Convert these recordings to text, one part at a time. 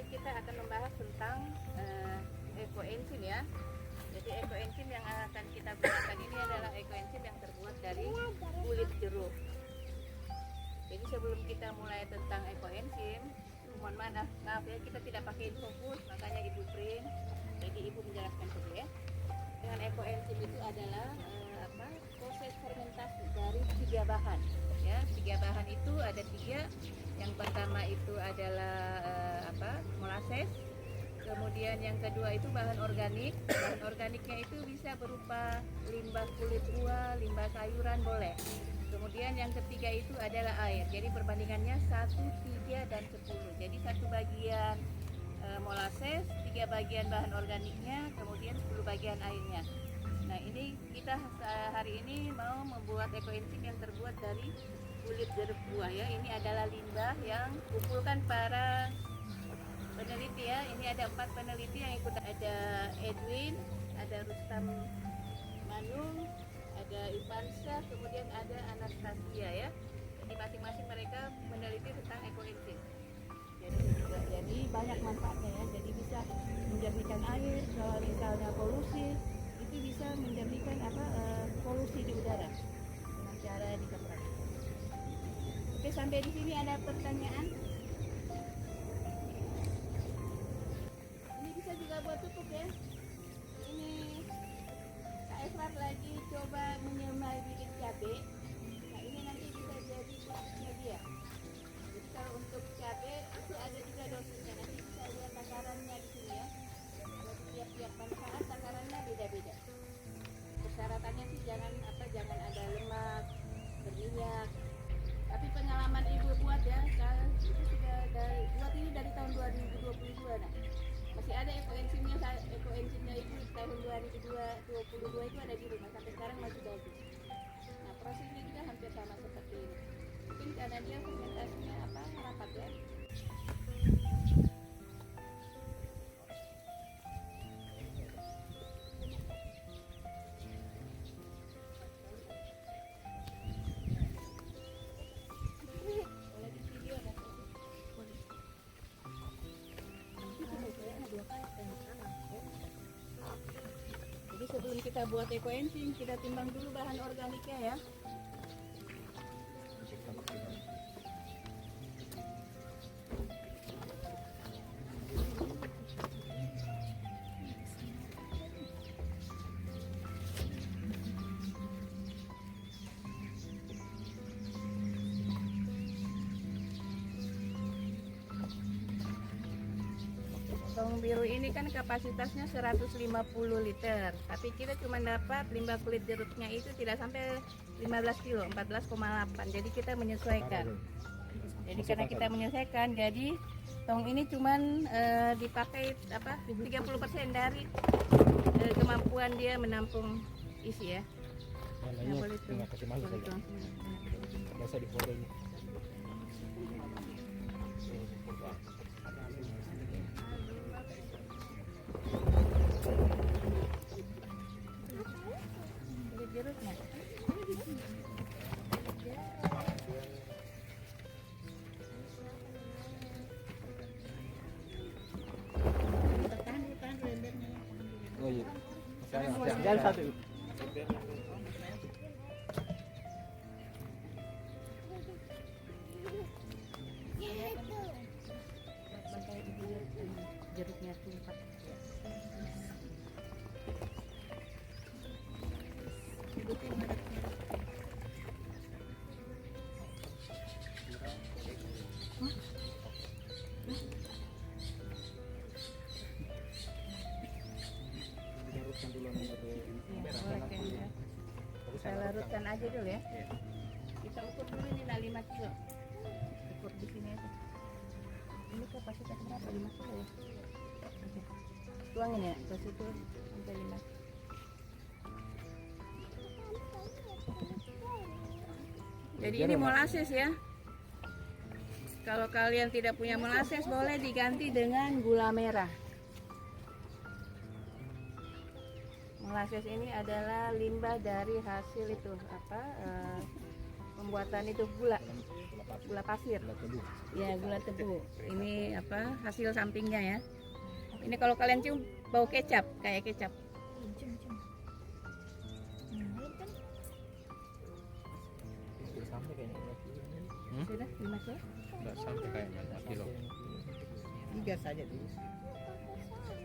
kita akan membahas tentang ekoenzim ya. Jadi ekoenzim yang akan kita gunakan ini adalah ekoenzim yang terbuat dari kulit jeruk. Jadi sebelum kita mulai tentang ekoenzim, mohon maaf ya, kita tidak pakai infocus, makanya ibu print. Jadi ibu menjelaskan dulu ya. Dengan ekoenzim itu adalah proses fermentasi dari 3 bahan. Ya, 3 bahan itu ada 3. Yang pertama itu adalah molases. Kemudian yang kedua itu bahan organik. Bahan organiknya itu bisa berupa limbah kulit buah, limbah sayuran boleh. Kemudian yang ketiga itu adalah air. Jadi perbandingannya 1, 3, dan 10. Jadi 1 bagian molases, 3 bagian bahan organiknya, kemudian 10 bagian airnya. Nah, ini kita hari ini mau membuat ekoenzim yang terbuat dari kulit jeruk buah ya. Ini adalah limbah yang kumpulkan para peneliti ya. Ini ada 4 peneliti yang ikut, ada Edwin, ada Rustam Manung, ada Ivansyah, kemudian ada Anastasia ya. Jadi masing-masing mereka meneliti tentang ekoenzim. Jadi banyak manfaatnya ya. Jadi bisa menjernihkan air, kalau misalnya polusi itu bisa menjernihkan polusi di udara dengan cara dikeprak. Oke, sampai di sini ada pertanyaan? Ini bisa juga buat pupuk ya. Ini Kak Efrat lagi coba menyemai bibit cabai. Nah, ini nanti bisa jadi pupuknya dia. Jadi kalau untuk cabai itu ada juga dosisnya. Nanti bisa lihat takarannya di sini ya. Jadi tiap-tiap manfaat takarannya beda-beda. Persyaratannya sih jangan ada lemak, berminyak. Tapi pengalaman ibu buat ya, itu sudah buat ini dari tahun 2022 nah. Masih ada ekoenzimnya itu tahun 2022 itu ada di rumah, sampai sekarang masih bagus. Nah, prosesnya juga hampir sama seperti ini. Mungkin karena dia fermentasinya rapat ya. Jadi sebelum kita buat ekoenzim, kita timbang dulu bahan organiknya ya. Tong biru ini kan kapasitasnya 150 liter, tapi kita cuma dapat limbah kulit jeruknya itu tidak sampai 15 kilo, 14,8. Jadi kita menyesuaikan. Jadi karena kita menyesuaikan, jadi tong ini cuma dipakai 30% dari kemampuan dia menampung isi ya. Nah, boleh tuh. Boleh tuh. Biasa di fotonya. Kulit jeruknya. Oh iya. Jangan satu. Jeruknya tumpat. Kita larutkan aja dulu ya. Kita ukur dulu ini 5 kilo. Ukur di sini aja. Ini kapasitas berapa? 5 kilo ya. Oke. Tuangin ya ke situ sampai 5. Jadi ini molases ya. Kalau kalian tidak punya molases boleh diganti dengan gula merah. Molases ini adalah limbah dari hasil itu pembuatan itu gula gula pasir. pasir, gula tebu. Ya, gula tebu. Ini apa hasil sampingnya ya. Ini kalau kalian cium bau kecap, kayak kecap. Sudah sampai kayaknya 2 kilo. Sudah 5 kilo. Enggak sampai kayaknya 2 kilo. 3 saja tuh.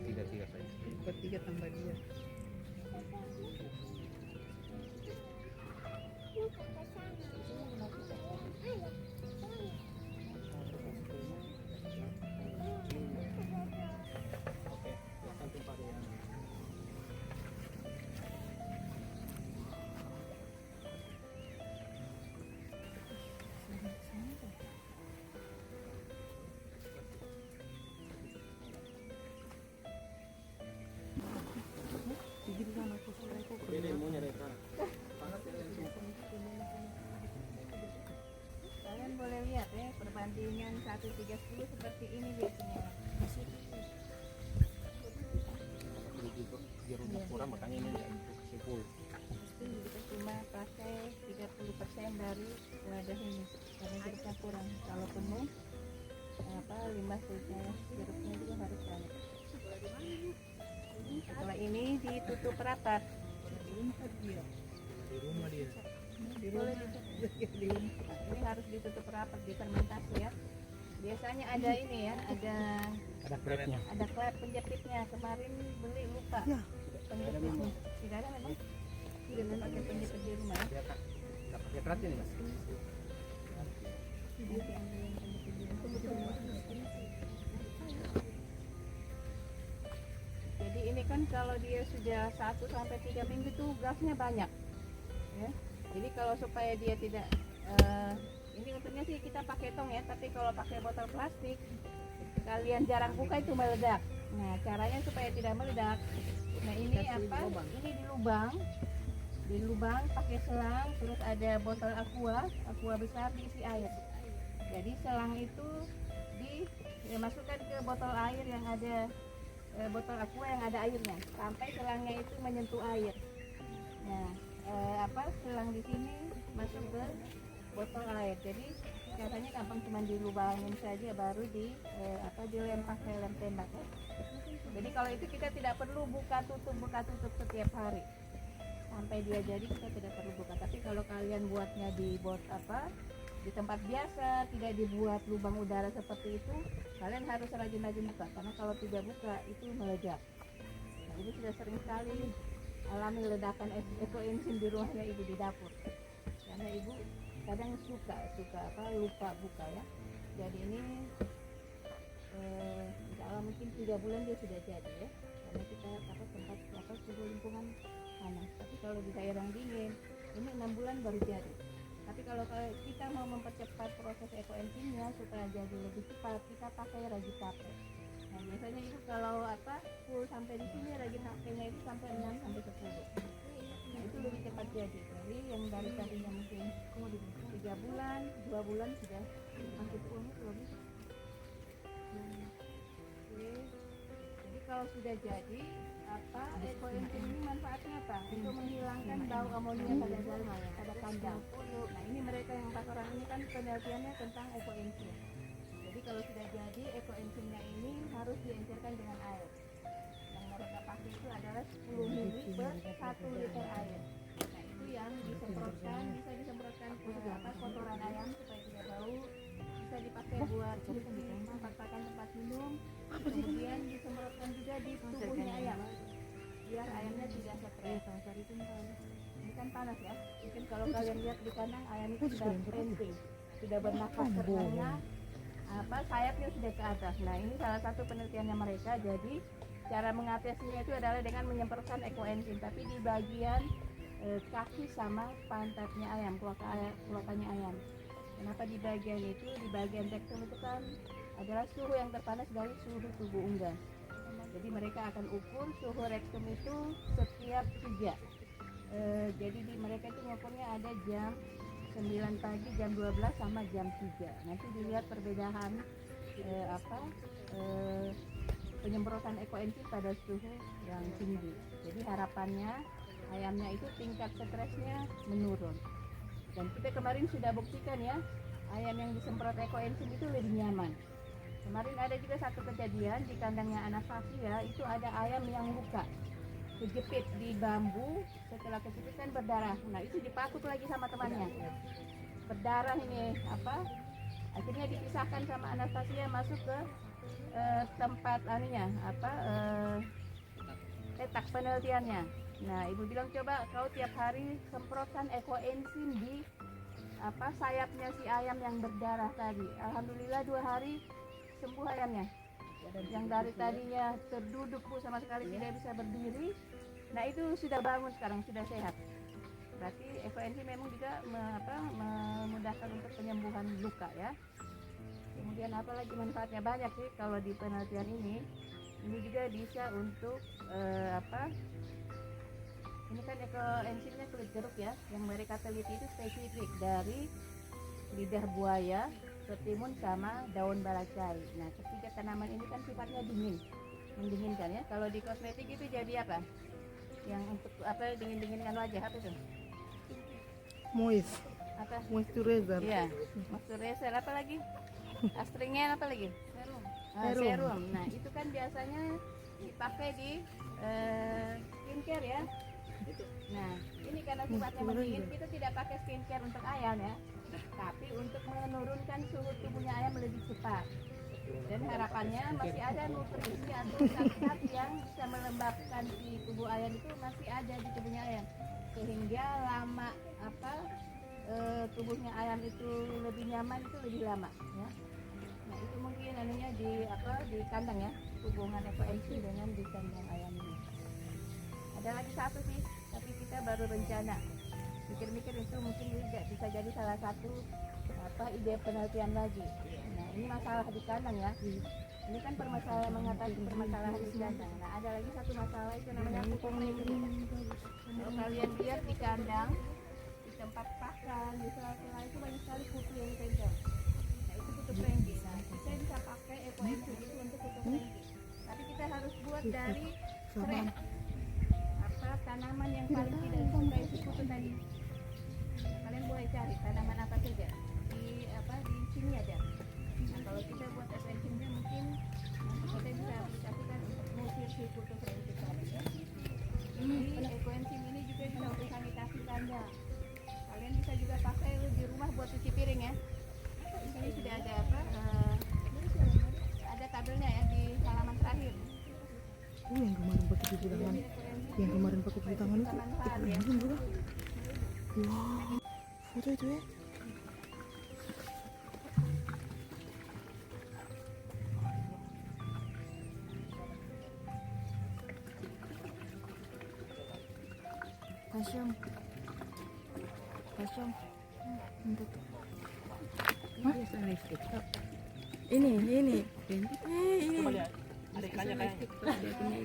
3 saja. Ikut 3 tambah 2. Kalian boleh lihat ya perbandingan 1:30 seperti ini biasanya. Biar udah kurang makanya ini ya kasih full. Kita cuma pakai 30% dari wadah ini karena jeruknya kurang. Kalau penuh apa 5 jeruknya juga harus banyak. Setelah ini ditutup rapat. Di rumah dia. Boleh ditutup. Ini harus ditutup rapat difermentasi ya. Biasanya ada ini ya, ada Klepnya. klep penjepitnya. Kemarin beli lupa. Penjepitnya. Tidak ada memang. Tidak ada pakai penjepit di rumah. Ya. Enggak pakai keratnya nih, Mas. Jadi ini kan kalau dia sudah 1-3 minggu tuh gasnya banyak ya. Jadi kalau supaya dia tidak ini untungnya sih kita pakai tong ya, tapi kalau pakai botol plastik kalian jarang buka itu meledak. Nah caranya supaya tidak meledak, nah ini apa, ini di lubang pakai selang, terus ada botol aqua besar diisi air. Jadi selang itu dimasukkan ke botol air yang ada botol aqua yang ada airnya sampai selangnya itu menyentuh air. Nah selang di sini masuk ke botol air. Jadi caranya gampang, cuma dilubangin saja baru dilem pakai lem tembak ya. Jadi kalau itu kita tidak perlu buka tutup setiap hari sampai dia jadi, kita tidak perlu buka. Tapi kalau kalian buatnya di di tempat biasa, tidak dibuat lubang udara seperti itu, kalian harus rajin-rajin buka, karena kalau tidak buka itu meledak. Nah, ibu sudah sering sekali alami ledakan ekoenzim di rumahnya ibu di dapur, karena ibu kadang suka lupa buka ya. Jadi ini insya Allah mungkin 3 bulan dia sudah jadi ya, karena kita tempat suhu lingkungan panas. Tapi kalau di daerah yang dingin ini 6 bulan baru jadi. Tapi kalau kita mau mempercepat proses ekoenzimnya supaya jadi lebih cepat, kita pakai ragi tape. Nah biasanya itu kalau full sampai di sini ragi tapenya itu sampai 6-10. Nah itu lebih cepat jadi. Jadi yang dari tadinya mungkin 3 bulan, 2 bulan sudah hampir full lebih. Oke. Jadi kalau sudah jadi ekoenzim ini manfaatnya apa? Itu menghilangkan bau amonia pada kandang. Nah ini mereka yang pasaran ini kan penelitiannya tentang ekoenzim. Jadi kalau sudah jadi ekoenzimnya ini harus diencerkan dengan air. Yang mereka pakai itu adalah 10 ml per 1 liter air. Nah itu yang bisa disemprotkan ke kotoran ayam supaya tidak bau. Bisa dipakai buat tempat minum. Kemudian disemprotkan juga di tubuhnya ayam biar ayamnya tidak stres. Ini kan panas ya. Mungkin kalau kalian lihat di kandang ayam itu sudah penting, sudah bernafas karena sayapnya sudah ke atas. Nah ini salah satu penelitiannya mereka. Jadi cara mengatasinya itu adalah dengan menyemprotkan ekoenzim, tapi di bagian kaki sama pantatnya ayam, kelokakannya ayam. Kenapa di bagian itu? Di bagian rektum itu kan adalah suhu yang terpanas dari suhu tubuh unggas. Jadi mereka akan ukur suhu rektum itu setiap 3. Jadi mereka itu ngukurnya ada jam 9 pagi, jam 12 sama jam 3. Nanti dilihat perbedaan penyemprotan ekoenzim pada suhu yang tinggi. Jadi harapannya ayamnya itu tingkat stresnya menurun. Dan kita kemarin sudah buktikan ya, ayam yang disemprot ekoenzim itu lebih nyaman. Kemarin ada juga satu kejadian di kandangnya Anastasia, itu ada ayam yang luka, kejepit di bambu, setelah kejepit kan berdarah. Nah itu dipakut lagi sama temannya, berdarah ini apa? Akhirnya dipisahkan sama Anastasia, masuk ke tempat anunya apa? Letak penelitiannya. Nah ibu bilang coba kau tiap hari semprotkan ekoenzim di apa sayapnya si ayam yang berdarah tadi. Alhamdulillah 2 hari sembuh ayamnya. Yang dari tadinya terduduk Bu, sama sekali tidak bisa berdiri. Nah itu sudah bangun sekarang, sudah sehat. Berarti ekoenzim memang juga memudahkan untuk penyembuhan luka ya. Kemudian apalagi manfaatnya banyak sih kalau di penelitian ini. Ini juga bisa untuk ini kan ekoenzimnya kulit jeruk ya, yang mereka teliti itu spesifik dari lidah buaya, ketimun sama daun balacai. Nah ketiga tanaman ini kan sifatnya dingin, mendinginkan ya. Kalau di kosmetik itu jadi apa? Yang untuk apa dingin-dinginkan wajah apa itu? Moist, Apa? moisturizer. Iya, moisturizer apa lagi? Astringen apa lagi? Serum. Serum. Serum. Nah itu kan biasanya dipakai di skincare ya. Nah ini karena sifatnya mendingin, kita tidak pakai skincare untuk ayam ya, tapi untuk menurunkan suhu tubuhnya ayam lebih cepat. Dan harapannya masih ada nutrisi atau zat-zat yang bisa melembabkan di tubuh ayam itu masih ada di tubuhnya ayam, sehingga lama tubuhnya ayam itu lebih nyaman, itu lebih lama ya. Nah itu mungkin anunya di kandang ya, hubungan ekoenzim dengan di kandang ayam ini. Ada lagi satu sih, tapi kita baru rencana mikir-mikir, itu mungkin juga bisa jadi salah satu ide penelitian lagi. Nah ini masalah di kandang ya, ini kan permasalahan, mengatasi permasalahan di kandang. Nah ada lagi satu masalah, itu namanya pupuk ranking. Kalau kalian lihat di kandang, di tempat pakan, di sela-sela itu banyak sekali pupuk yang tempel. Nah itu pupuk ranking. Nah kita bisa pakai ekoenzim itu untuk pupuk ranking, tapi kita harus buat dari serai, tanaman yang paling tidak disukai sekutu tadi. Kalian boleh cari tanaman apa saja di sini ada. Nah kalau kita buat ekoenzimnya mungkin nanti kita bisa aplikasikan untuk mengusir sekutu tadi. Ini ekoenzim ini juga bisa untuk sanitasi kandang. Kalian bisa juga pakai di rumah buat cuci piring ya. Di sini sudah ada ada tabelnya ya di halaman terakhir. Yang kemarin pakai cuci tangan. Yang kemarin pakai cuci tangan itu ekoenzim juga. Wow, foto itu ya. Pasang. Untuk Biasa listrik. ini. Coba lihat, ada ikannya kayaknya. Listrik tuh dia punya